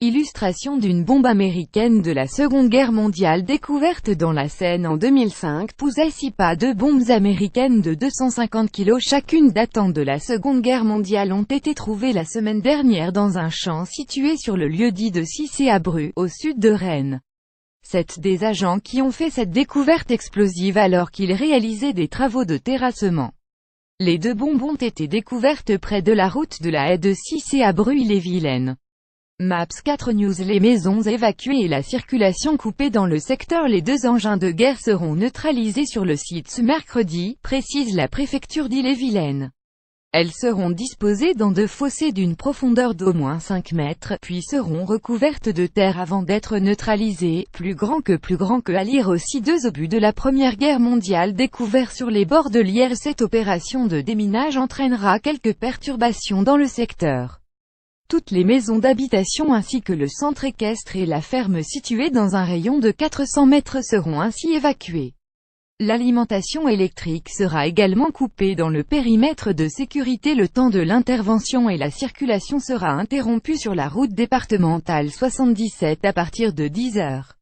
Illustration d'une bombe américaine de la Seconde Guerre mondiale découverte dans la Seine en 2005. Poussaissipa, deux bombes américaines de 250 kg chacune datant de la Seconde Guerre mondiale ont été trouvées la semaine dernière dans un champ situé sur le lieu-dit de Cissé-à-Bru, au sud de Rennes. C'est des agents qui ont fait cette découverte explosive alors qu'ils réalisaient des travaux de terrassement. Les deux bombes ont été découvertes près de la route de la haie de Cissé-à-Bru-Ille-et-Vilaine. Maps 4 News. Les maisons évacuées et la circulation coupée dans le secteur. Les deux engins de guerre seront neutralisés sur le site ce mercredi, précise la préfecture d'Ille-et-Vilaine. Elles seront disposées dans deux fossés d'une profondeur d'au moins 5 mètres, puis seront recouvertes de terre avant d'être neutralisées, plus grand que à lire aussi deux obus de la Première Guerre mondiale découverts sur les bords de l'Yerres. Cette opération de déminage entraînera quelques perturbations dans le secteur. Toutes les maisons d'habitation ainsi que le centre équestre et la ferme située dans un rayon de 400 mètres seront ainsi évacués. L'alimentation électrique sera également coupée dans le périmètre de sécurité le temps de l'intervention et la circulation sera interrompue sur la route départementale 77 à partir de 10 h.